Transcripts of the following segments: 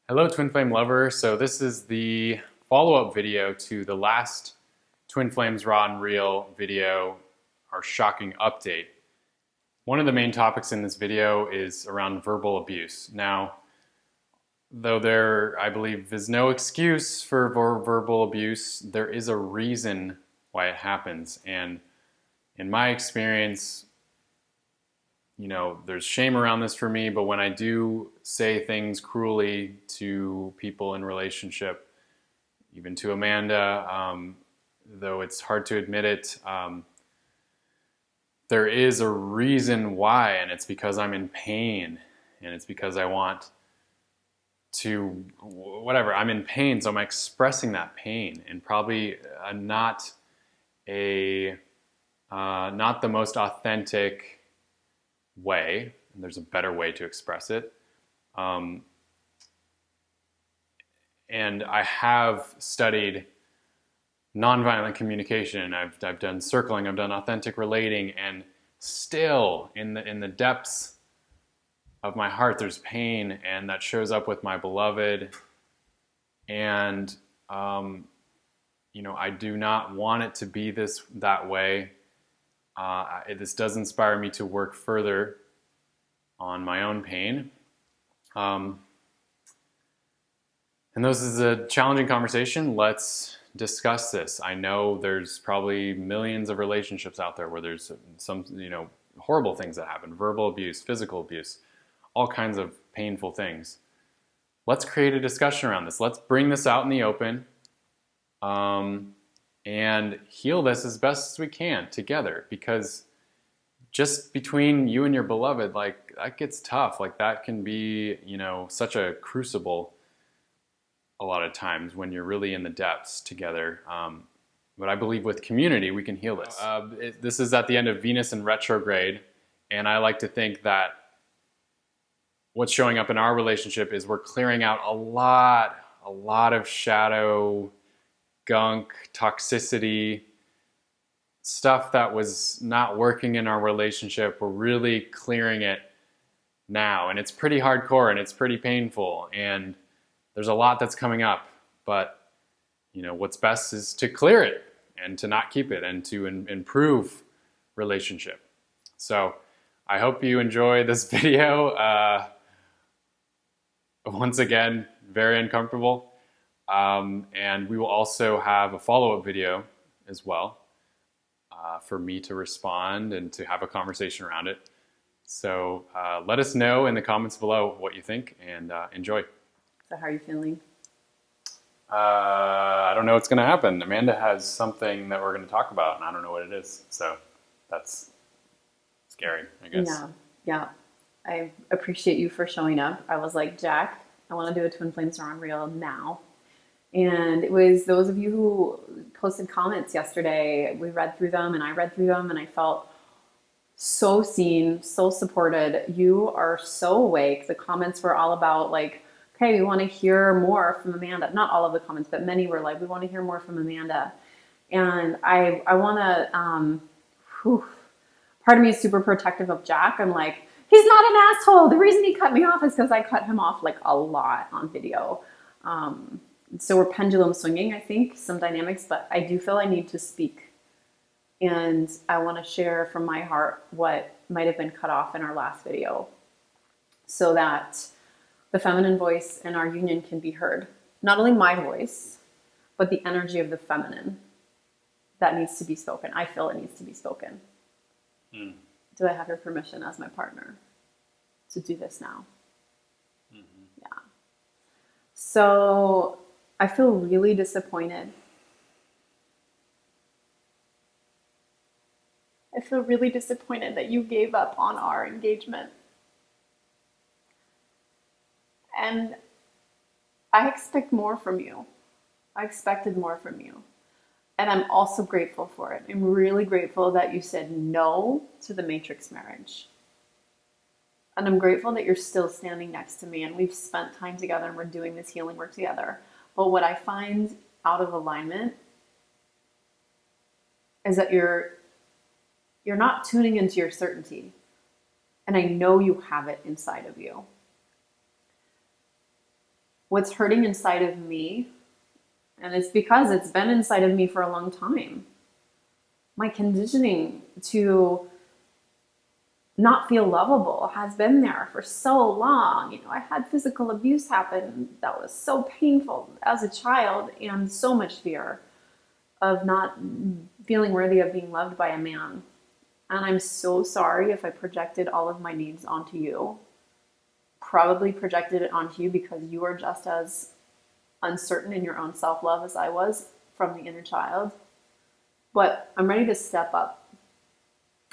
Hello, Twin Flame lover. So this is the follow-up video to the last Twin Flames Raw and Real video, our shocking update. One of the main topics in this video is around verbal abuse. Now, though there, I believe, is no excuse for verbal abuse, there is a reason why it happens. And in my experience, there's shame around this for me, but when I do say things cruelly to people in relationship, even to Amanda, though it's hard to admit it, there is a reason why, and it's because I'm in pain, and it's because I want to, whatever, I'm in pain, so I'm expressing that pain, and probably not the most authentic way, and there's a better way to express it. And I have studied nonviolent communication. I've done circling, I've done authentic relating, and still in the depths of my heart there's pain, and that shows up with my beloved. And I do not want it to be that way. This does inspire me to work further on my own pain. And this is a challenging conversation. Let's discuss this. I know there's probably millions of relationships out there where there's some, horrible things that happen, verbal abuse, physical abuse, all kinds of painful things. Let's create a discussion around this. Let's bring this out in the open. And heal this as best as we can together, because just between you and your beloved, like, that gets tough. Like, that can be, such a crucible a lot of times when you're really in the depths together. But I believe with community, we can heal this. This is at the end of Venus in retrograde, and I like to think that what's showing up in our relationship is we're clearing out a lot of shadow, gunk, toxicity, stuff that was not working in our relationship. We're really clearing it now, and it's pretty hardcore and it's pretty painful, and there's a lot that's coming up, but what's best is to clear it and to not keep it and to improve relationship. So I hope you enjoy this video. Once again, very uncomfortable. And we will also have a follow-up video as well for me to respond and to have a conversation around it. So let us know in the comments below what you think, and enjoy. So how are you feeling? I don't know what's going to happen. Amanda has something that we're going to talk about, and I don't know what it is. So that's scary, I guess. Yeah. I appreciate you for showing up. I was like, Jack, I want to do a Twin Flames Raw and Real now. And it was those of you who posted comments yesterday, we read through them and I read through them, and I felt so seen, so supported. You are so awake. The comments were all about like, okay, we want to hear more from Amanda. Not all of the comments, but many were like, we want to hear more from Amanda. And I want to, part of me is super protective of Jack. I'm like, he's not an asshole. The reason he cut me off is because I cut him off like a lot on video. So we're pendulum swinging, I think, some dynamics, but I do feel I need to speak. And I want to share from my heart what might have been cut off in our last video, so that the feminine voice in our union can be heard. Not only my voice, but the energy of the feminine that needs to be spoken. I feel it needs to be spoken. Do I have your permission as my partner to do this now? Yeah. So I feel really disappointed. I feel really disappointed that you gave up on our engagement. And I expect more from you. I expected more from you. And I'm also grateful for it. I'm really grateful that you said no to the Matrix marriage. And I'm grateful that you're still standing next to me, and we've spent time together and we're doing this healing work together. But what I find out of alignment is that you're not tuning into your certainty. And I know you have it inside of you. what's hurting inside of me, and it's because it's been inside of me for a long time. My conditioning to not feel lovable has been there for so long. You know, I had physical abuse happen that was so painful as a child, and so much fear of not feeling worthy of being loved by a man. And I'm so sorry if I projected all of my needs onto you. Probably projected it onto you because you are just as uncertain in your own self-love as I was from the inner child. But I'm ready to step up.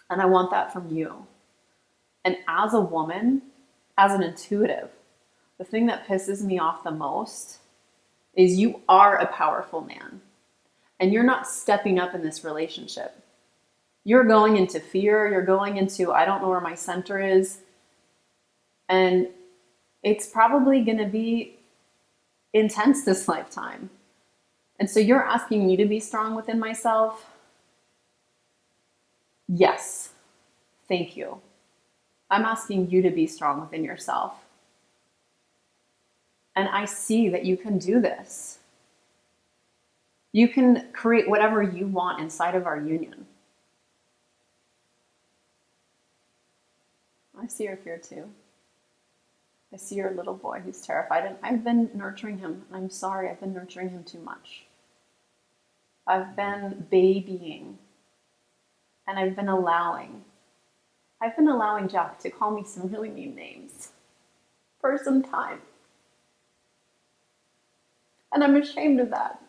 And I want that from you. And as a woman, as an intuitive, the thing that pisses me off the most is you are a powerful man. And you're not stepping up in this relationship. You're going into fear. You're going into, I don't know where my center is. And it's probably going to be intense this lifetime. And so you're asking me to be strong within myself? Yes. Thank you. I'm asking you to be strong within yourself. And I see that you can do this. You can create whatever you want inside of our union. I see your fear too. I see your little boy who's terrified, and I've been nurturing him. I'm sorry, I've been nurturing him too much. I've been babying, and I've been allowing Jack to call me some really mean names for some time. And I'm ashamed of that.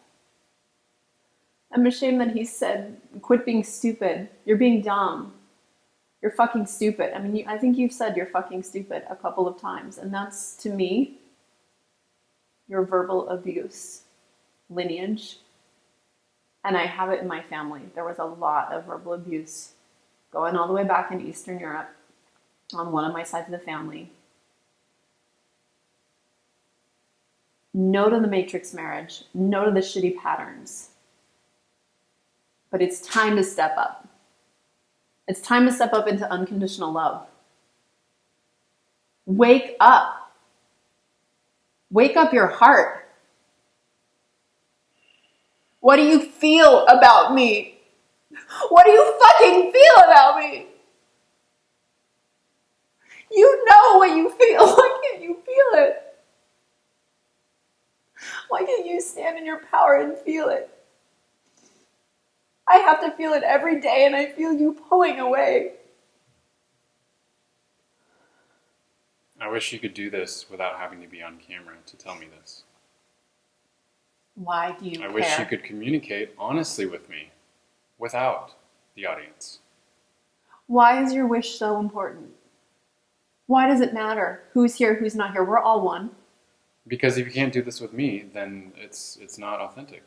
I'm ashamed that he said, quit being stupid. You're being dumb. You're fucking stupid. I mean, I think you've said you're fucking stupid a couple of times. And that's, to me, your verbal abuse lineage. And I have it in my family. There was a lot of verbal abuse going all the way back in Eastern Europe on one of my sides of the family. No to the matrix marriage. No to the shitty patterns. But it's time to step up. It's time to step up into unconditional love. Wake up. Wake up your heart. What do you feel about me? What do you fucking feel about me? You know what you feel. Why can't you feel it? Why can't you stand in your power and feel it? I have to feel it every day, and I feel you pulling away. I wish you could do this without having to be on camera to tell me this. Why do you care? I wish you could communicate honestly with me without the audience. Why is your wish so important? Why does it matter who's here, who's not here? We're all one. Because if you can't do this with me, then it's not authentic.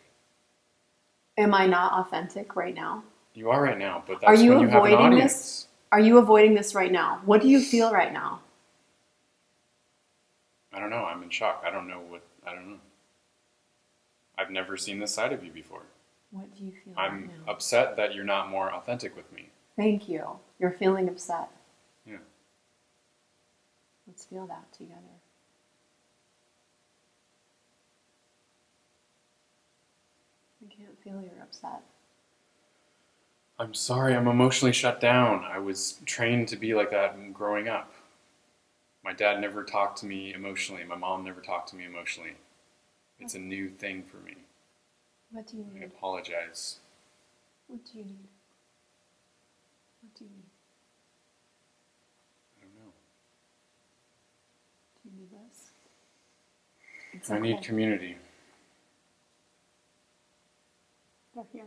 Am I not authentic right now? You are right now, but that's when you have an audience. Are you avoiding this right now? What do you feel right now? I don't know. I'm in shock. I don't know. I've never seen this side of you before. What do you feel I'm right now? upset that you're not more authentic with me. Thank you. You're feeling upset. Yeah. Let's feel that together. I can't feel you're upset. I'm sorry. I'm emotionally shut down. I was trained to be like that growing up. My dad never talked to me emotionally. My mom never talked to me emotionally. It's a new thing for me. What do you I need? apologize. What do you need? What do you need? I don't know. Do you need this? It's I need okay. community. They're here.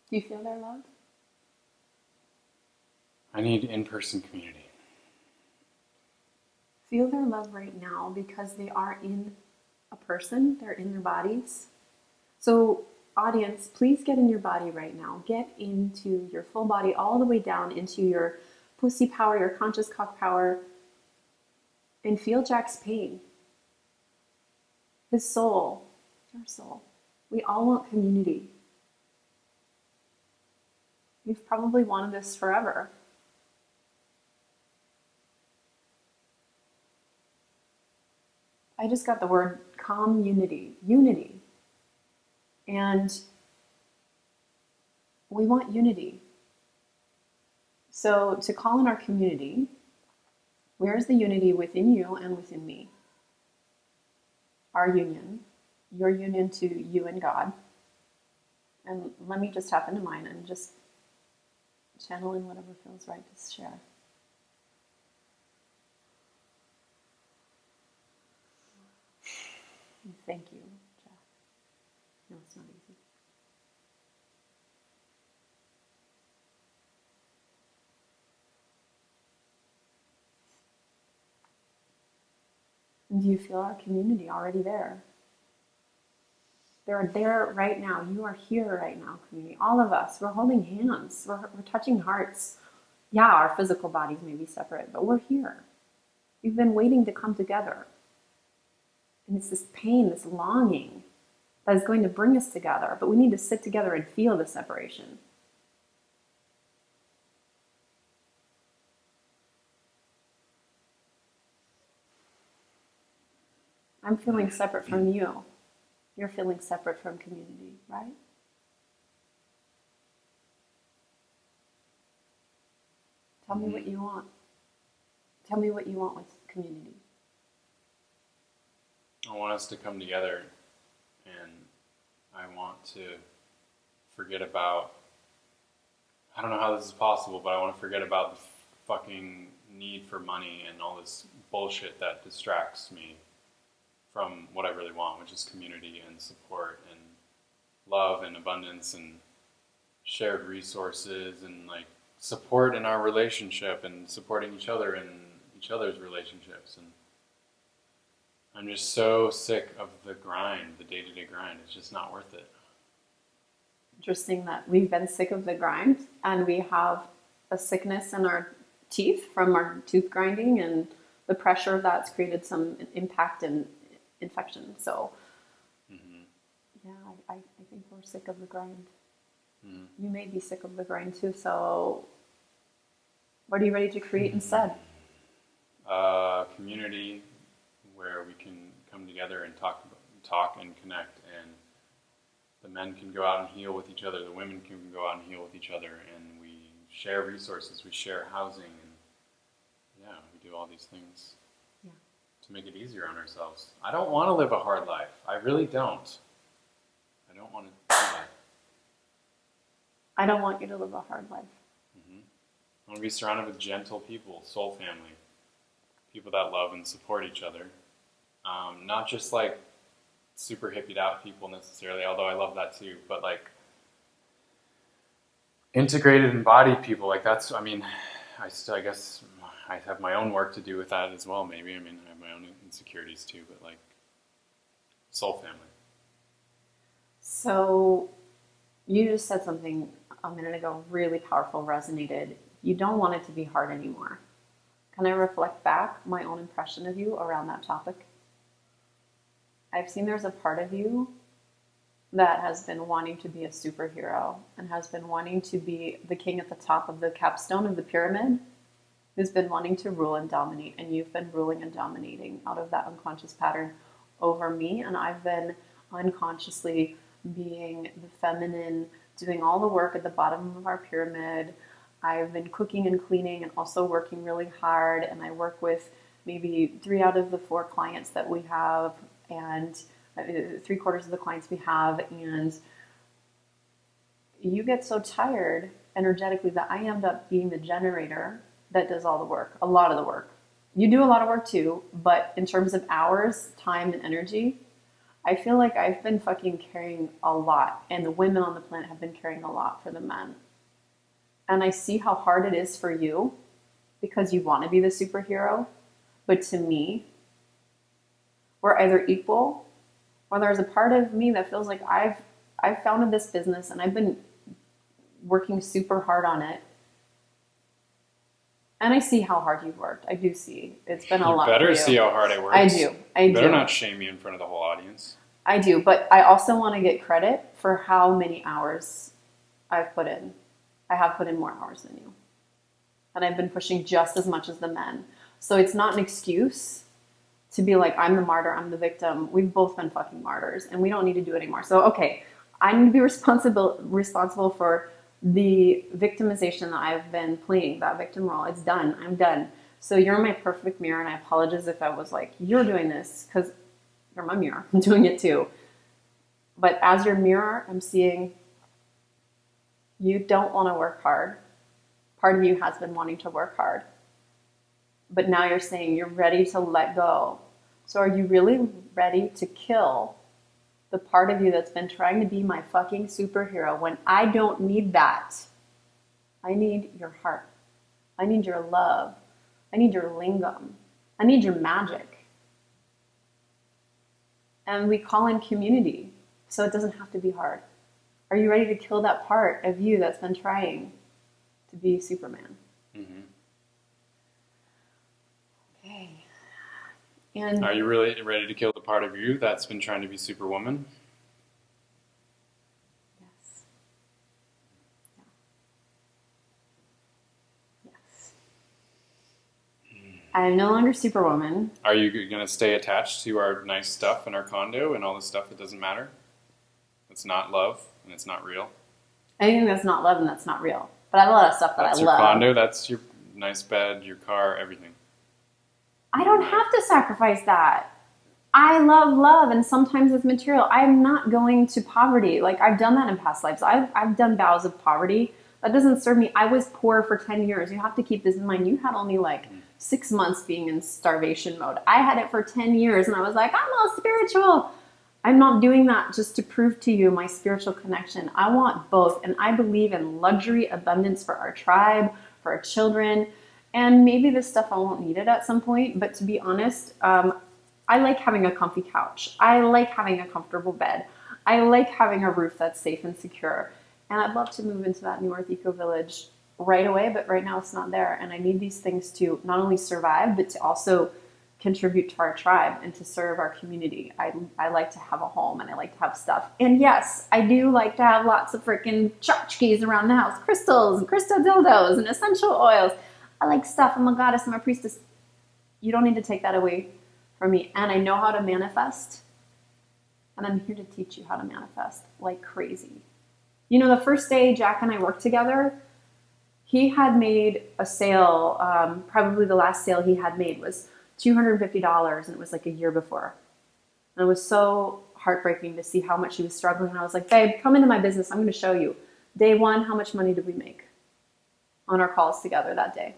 Do you feel their love? I need in-person community. Feel their love right now because they are in a person. They're in their bodies. So, audience, please get in your body right now. Get into your full body all the way down into your pussy power, your conscious cock power, and feel Jack's pain. His soul, your soul. We all want community. You've probably wanted this forever. I just got the word community, unity. And we want unity. So to call in our community, where's the unity within you and within me? Our union, your union to you and God. And let me just tap into mine and just channel in whatever feels right to share. Thank you, Jack. No, it's not easy. And do you feel our community already there? They're there right now. You are here right now, community. All of us, we're holding hands. We're touching hearts. Yeah, our physical bodies may be separate, but we're here. We've been waiting to come together. And it's this pain, this longing that is going to bring us together. But we need to sit together and feel the separation. I'm feeling separate from you. You're feeling separate from community, right? Tell me what you want. Tell me what you want with community. I want us to come together, and I want to forget about, I don't know how this is possible, but I want to forget about the fucking need for money and all this bullshit that distracts me from what I really want, which is community and support and love and abundance and shared resources and like support in our relationship and supporting each other in each other's relationships. And I'm just so sick of the grind, the day-to-day grind. It's just not worth it. Interesting that we've been sick of the grind and we have a sickness in our teeth from our tooth grinding, and the pressure of that's created some impact and infection. So yeah, I think we're sick of the grind. You may be sick of the grind too. So what are you ready to create instead? A community where we can come together and talk and connect, and the men can go out and heal with each other, the women can go out and heal with each other, and we share resources, we share housing, and yeah, we do all these things to make it easier on ourselves. I don't want to live a hard life. I really don't. I don't want to do that. I don't want you to live a hard life. I want to be surrounded with gentle people, soul family, people that love and support each other. Not just like super hippied out people necessarily, although I love that too, but like integrated embodied people. Like that's, I mean, I guess I have my own work to do with that as well, maybe. I mean, I have my own insecurities too, but like soul family. So you just said something a minute ago, really powerful, resonated. You don't want it to be hard anymore. Can I reflect back my own impression of you around that topic? I've seen there's a part of you that has been wanting to be a superhero and has been wanting to be the king at the top of the capstone of the pyramid, who's been wanting to rule and dominate, and you've been ruling and dominating out of that unconscious pattern over me, and I've been unconsciously being the feminine, doing all the work at the bottom of our pyramid. I've been cooking and cleaning and also working really hard, and I work with maybe 3 out of the 4 clients that we have, and 3/4 of the clients we have, and you get so tired energetically that I end up being the generator that does all the work, a lot of the work. You do a lot of work too, but in terms of hours, time, and energy, I feel like I've been fucking carrying a lot, and the women on the planet have been carrying a lot for the men. And I see how hard it is for you because you want to be the superhero, but to me, we're either equal, or there's a part of me that feels like I've founded this business and I've been working super hard on it. And I see how hard you've worked. I do see. It's been a lot for you. You better see how hard I worked. I do. You better not shame me in front of the whole audience. I do, but I also want to get credit for how many hours I've put in. I have put in more hours than you. And I've been pushing just as much as the men. So it's not an excuse. to be like, I'm the martyr, I'm the victim. We've both been fucking martyrs, and we don't need to do it anymore. So, okay, I need to be responsible for the victimization that I've been playing, that victim role. It's done. I'm done. So you're my perfect mirror, and I apologize if I was like, you're doing this, because you're my mirror. I'm doing it too. But as your mirror, I'm seeing you don't want to work hard. Part of you has been wanting to work hard. But now you're saying you're ready to let go. So are you really ready to kill the part of you that's been trying to be my fucking superhero when I don't need that? I need your heart. I need your love. I need your lingam. I need your magic. And we call in community, so it doesn't have to be hard. Are you ready to kill that part of you that's been trying to be Superman? Mm-hmm. Okay. And are you really ready to kill the part of you that's been trying to be Superwoman? Yes. Yeah. Yes. I'm no longer Superwoman. Are you going to stay attached to our nice stuff in our condo and all the stuff that doesn't matter? It's not love and it's not real. Anything that's not love and that's not real. But I have a lot of stuff that That's I your love. condo, that's your nice bed, your car, everything. I don't have to sacrifice that. I love love, and sometimes it's material. I'm not going to poverty. Like, I've done that in past lives. I've done vows of poverty. That doesn't serve me. I was poor for 10 years. You have to keep this in mind. You had only like 6 months being in starvation mode. I had it for 10 years, and I was like, I'm all spiritual. I'm not doing that just to prove to you my spiritual connection. I want both, and I believe in luxury abundance for our tribe, for our children, and maybe this stuff I won't need it at some point, but to be honest, I like having a comfy couch. I like having a comfortable bed. I like having a roof that's safe and secure. And I'd love to move into that New Earth Eco Village right away, but right now it's not there. And I need these things to not only survive, but to also contribute to our tribe and to serve our community. I like to have a home and I like to have stuff. And yes, I do like to have lots of freaking tchotchkes around the house, crystals and crystal dildos and essential oils. I like stuff. I'm a goddess, I'm a priestess. You don't need to take that away from me. And I know how to manifest. And I'm here to teach you how to manifest like crazy. You know, the first day Jack and I worked together, he had made a sale, probably the last sale he had made was $250, and it was like a year before. And it was so heartbreaking to see how much he was struggling. And I was like, babe, come into my business. I'm going to show you. Day one, how much money did we make on our calls together that day?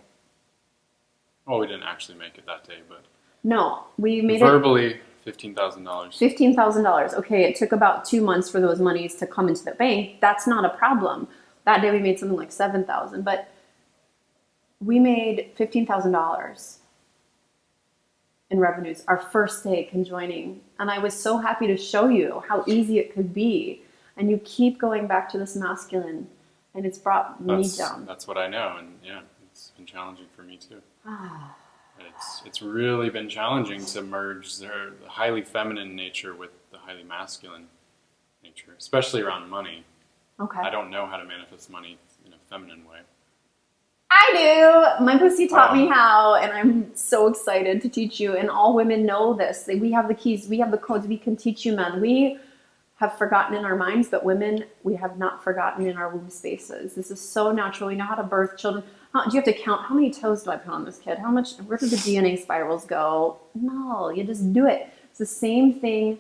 Well, we didn't actually make it that day, but No, we made verbally $15,000. $15,000. Okay, it took about 2 months for those monies to come into the bank. That's not a problem. That day we made something like $7,000, but we made $15,000 in revenues our first day conjoining. And I was so happy to show you how easy it could be. And you keep going back to this masculine, and it's brought me down. That's what I know, and yeah, it's been challenging for me too. It's really been challenging to merge the highly feminine nature with the highly masculine nature, especially around money. Okay. I don't know how to manifest money in a feminine way. I do. My pussy taught me how, and I'm so excited to teach you. And all women know this. We have the keys. We have the codes. We can teach you, men. We have forgotten in our minds, but women, we have not forgotten in our womb spaces. This is so natural. We know how to birth children. Do you have to count how many toes do I put on this kid? Where do the DNA spirals go? No, you just do it. It's the same thing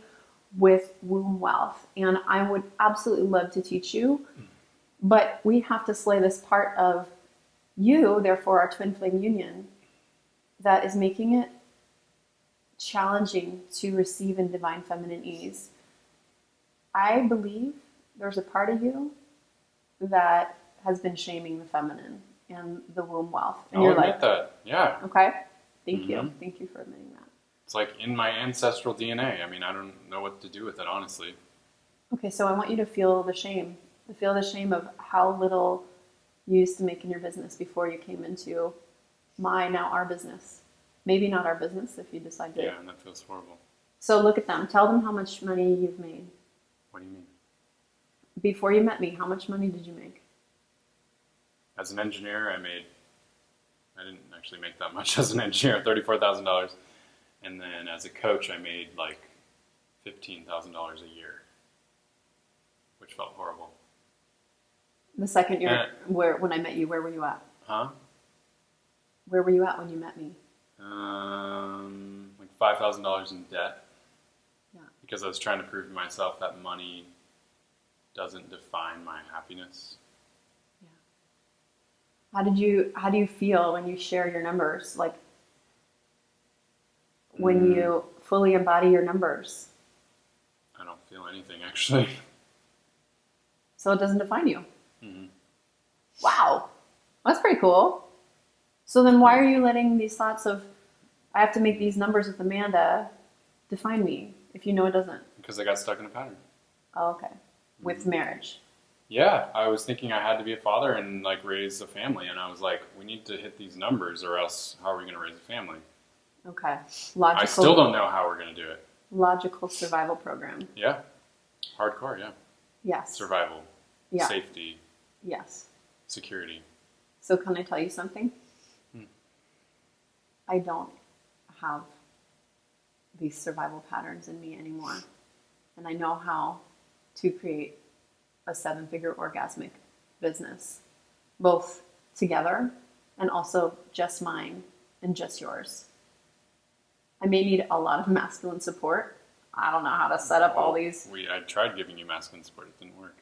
with womb wealth. And I would absolutely love to teach you, but we have to slay this part of you, therefore our twin flame union, that is making it challenging to receive in divine feminine ease. I believe there's a part of you that has been shaming the feminine and the womb wealth. And I'll admit that, yeah. Okay, thank you. Thank you for admitting that. It's like in my ancestral DNA. I mean, I don't know what to do with it, honestly. Okay, so I want you to feel the shame. To feel the shame of how little you used to make in your business before you came into our business. Maybe not our business if you decide to. Yeah, and that feels horrible. So look at them. Tell them how much money you've made. What do you mean? Before you met me, how much money did you make? As an engineer, I didn't actually make that much as an engineer, $34,000. And then as a coach, I made like $15,000 a year, which felt horrible. The second year, when I met you, where were you at? Huh? Where were you at when you met me? Like $5,000 in debt. Yeah. Because I was trying to prove to myself that money doesn't define my happiness. Yeah. How do you feel when you share your numbers? Like when you fully embody your numbers? I don't feel anything, actually. So it doesn't define you. Mm-hmm. Wow. That's pretty cool. So then why are you letting these thoughts of, I have to make these numbers with Amanda, define me, if you know it doesn't? Because I got stuck in a pattern. Oh, okay. With marriage. Yeah, I was thinking I had to be a father and like raise a family, and I was like, we need to hit these numbers, or else how are we going to raise a family? Okay. I still don't know how we're going to do it. Logical survival program. Yeah. Hardcore, yeah. Yes. Survival. Yeah. Safety. Yes. Security. So can I tell you something? I don't have these survival patterns in me anymore. And I know how to create a 7-figure orgasmic business, both together and also just mine and just yours. I may need a lot of masculine support. I don't know how to set up all these. I tried giving you masculine support. It didn't work.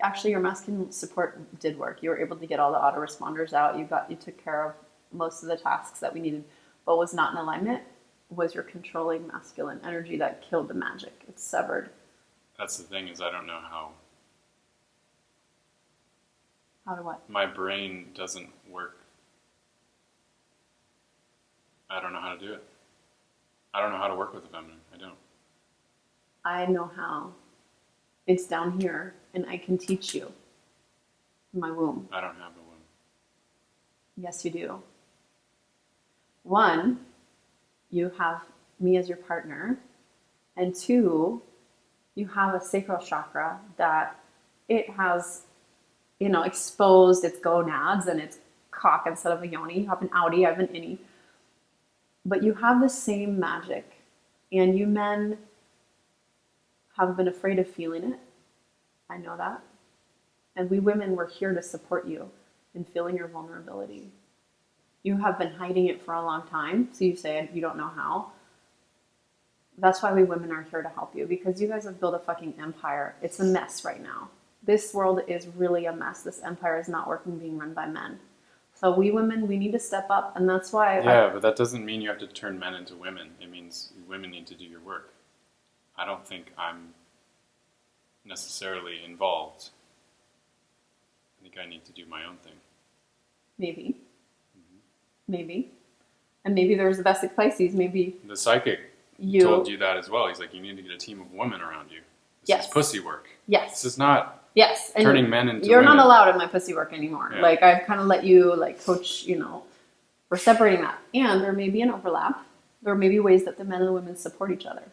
Actually, your masculine support did work. You were able to get all the autoresponders out. You took care of most of the tasks that we needed. What was not in alignment was your controlling masculine energy that killed the magic. It's severed. That's the thing, is I don't know how. How to what? My brain doesn't work. I don't know how to do it. I don't know how to work with the feminine. I don't. I know how. It's down here, and I can teach you. In my womb. I don't have a womb. Yes, you do. 1, you have me as your partner. And 2, you have a sacral chakra that it has, exposed its gonads and its cock instead of a yoni. You have an outie, I have an innie. But you have the same magic. And you men have been afraid of feeling it. I know that. And we women were here to support you in feeling your vulnerability. You have been hiding it for a long time, so you say you don't know how. That's why we women are here to help you, because you guys have built a fucking empire. It's a mess right now. This world is really a mess. This empire is not working being run by men. So we women, we need to step up, and that's why... but that doesn't mean you have to turn men into women. It means women need to do your work. I don't think I'm necessarily involved. I think I need to do my own thing. Maybe. Maybe. And maybe there's the Vesic Pisces. Maybe the psychic told you that as well. He's like, you need to get a team of women around you. This is pussy work. Yes. This is not and turning men into you're women. not allowed in my pussy work anymore. Yeah. Like, I've kind of let you, coach, we're separating that. And there may be an overlap. There may be ways that the men and the women support each other.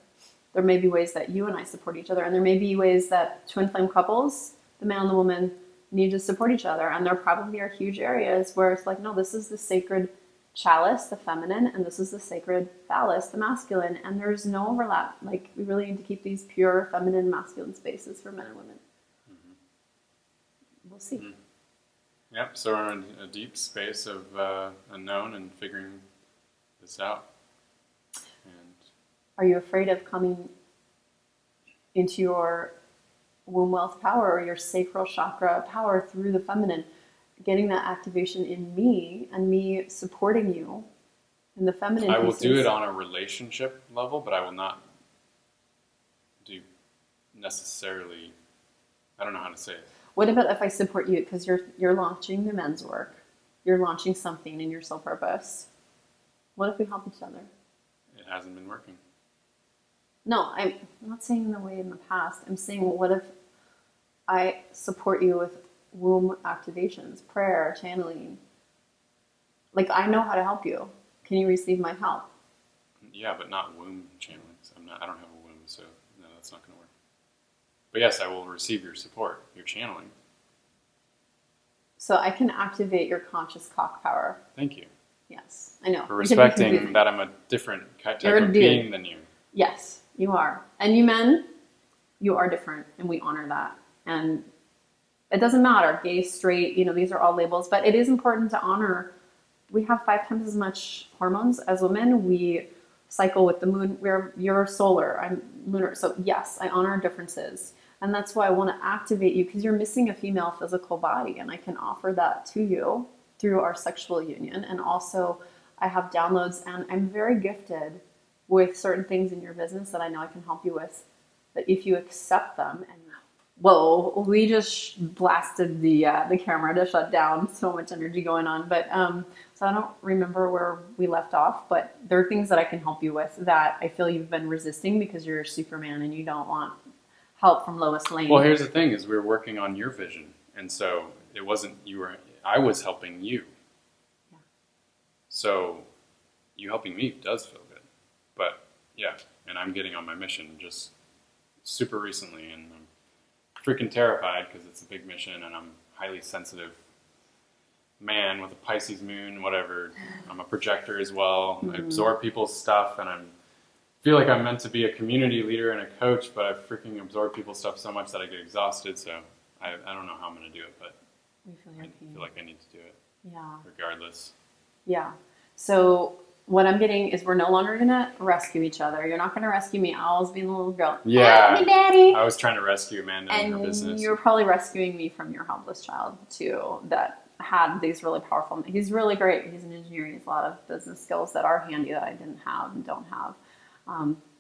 There may be ways that you and I support each other. And there may be ways that twin flame couples, the man and the woman, need to support each other. And there probably are huge areas where it's like, no, this is the sacred chalice, the feminine, and this is the sacred phallus, the masculine. And there's no overlap. Like, we really need to keep these pure feminine, masculine spaces for men and women. We'll see. Yep, so we're in a deep space of unknown and figuring this out. And are you afraid of coming into your womb wealth power or your sacral chakra power through the feminine? Getting that activation in me and me supporting you in the feminine I will pieces. do it on a relationship level, but I will not do necessarily, I don't know how to say it. What about if I support you because you're launching the men's work, you're launching something in your soul purpose? What if we help each other? It hasn't been working. No, I'm not saying the way in the past. I'm saying, what if I support you with womb activations, prayer, channeling? Like, I know how to help you. Can you receive my help? Yeah, but not womb channeling. I don't have a womb, so no, that's not going to work. But yes, I will receive your support, your channeling. So I can activate your conscious cock power. Thank you. Yes, I know. For It can be respecting confusing. that I'm a different type You're a of dude. being than you. Yes, you are. And you men, you are different, and we honor that. And it doesn't matter, gay, straight, these are all labels, but it is important to honor. We have 5 times as much hormones as women. We cycle with the moon. You're solar, I'm lunar. So yes, I honor differences. And that's why I want to activate you, because you're missing a female physical body, and I can offer that to you through our sexual union. And also, I have downloads, and I'm very gifted with certain things in your business that I know I can help you with. That if you accept them, and whoa, we just blasted the camera to shut down. So much energy going on, but so I don't remember where we left off. But there are things that I can help you with that I feel you've been resisting because you're a Superman and you don't want help from Lois Lane. Well, here's the thing: is we were working on your vision, and so it wasn't you were. I was helping you. Yeah. So, you helping me does feel good, but yeah, and I'm getting on my mission just super recently, and I'm freaking terrified because it's a big mission, and I'm a highly sensitive man with a Pisces moon. Whatever, I'm a projector as well. I absorb people's stuff, and I feel like I'm meant to be a community leader and a coach, but I freaking absorb people's stuff so much that I get exhausted. So I don't know how I'm going to do it, but We feel your I pain. feel like I need to do it Yeah. regardless. Yeah. So what I'm getting is we're no longer gonna rescue each other. You're not gonna rescue me. I'll always be the little girl. Yeah. Help me, Daddy. I was trying to rescue Amanda in her And business. you're probably rescuing me from your helpless child too, that had these really powerful. He's really great. He's an engineer. He has a lot of business skills that are handy that I didn't have and don't have,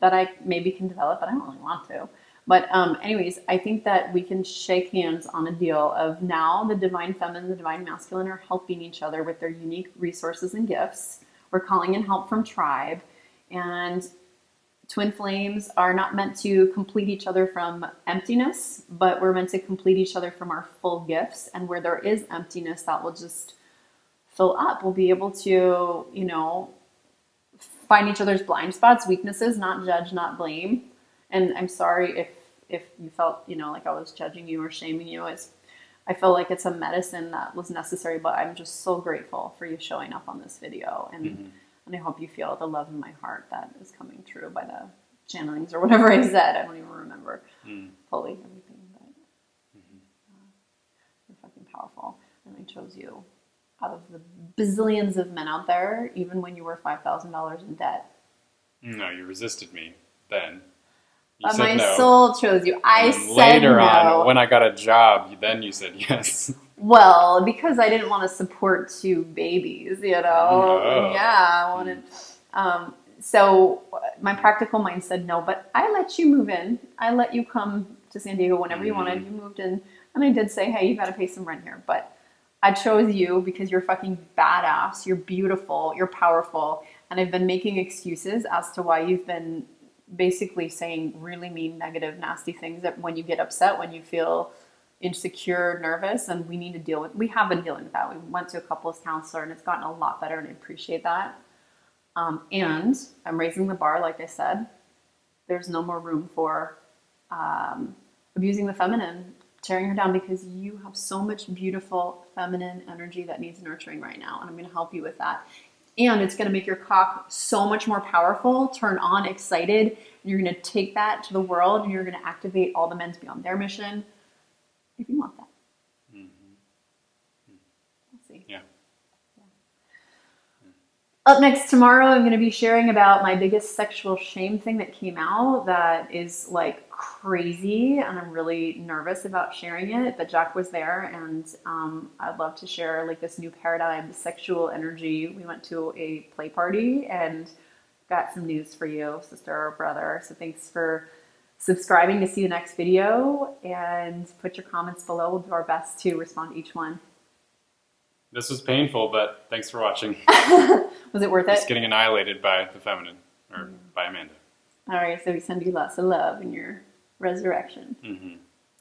that I maybe can develop, but I don't really want to. But anyways, I think that we can shake hands on a deal of now the divine feminine, the divine masculine are helping each other with their unique resources and gifts. We're calling in help from tribe, and twin flames are not meant to complete each other from emptiness, but we're meant to complete each other from our full gifts. And where there is emptiness, that will just fill up. We'll be able to, find each other's blind spots, weaknesses, not judge, not blame. And I'm sorry if you felt, like I was judging you or shaming you. I feel like it's a medicine that was necessary, but I'm just so grateful for you showing up on this video. And I hope you feel the love in my heart that is coming true by the channelings or whatever I said. I don't even remember fully everything, but you're fucking powerful. And I chose you out of the bazillions of men out there, even when you were $5,000 in debt. No, you resisted me then. You But said my no. soul chose you. I And then said later no. on, when I got a job, then you said yes. Well, because I didn't want to support 2 babies, Oh. Yeah, I wanted. So my practical mind said no, but I let you move in. I let you come to San Diego whenever you wanted. You moved in, and I did say, hey, you got to pay some rent here. But I chose you because you're fucking badass. You're beautiful. You're powerful. And I've been making excuses as to why you've been basically saying really mean, negative, nasty things that when you get upset, when you feel insecure, nervous, and we need to deal with. We have been dealing with that. We went to a couples counselor, and it's gotten a lot better, and I appreciate that. And I'm raising the bar, like I said. There's no more room for abusing the feminine, tearing her down, because you have so much beautiful feminine energy that needs nurturing right now, and I'm going to help you with that. And it's going to make your cock so much more powerful, turn on, excited, and you're going to take that to the world, and you're going to activate all the men to be on their mission, if you want that. We'll see. Yeah. Up next tomorrow, I'm going to be sharing about my biggest sexual shame thing that came out that is like crazy, and I'm really nervous about sharing it, but Jack was there, and I'd love to share like this new paradigm, sexual energy. We went to a play party and got some news for you, sister or brother. So thanks for subscribing to see the next video, and put your comments below. We'll do our best to respond to each one. This was painful, but thanks for watching. Was it worth it? Just getting annihilated by the feminine, or by Amanda. All right, so we send you lots of love in your resurrection.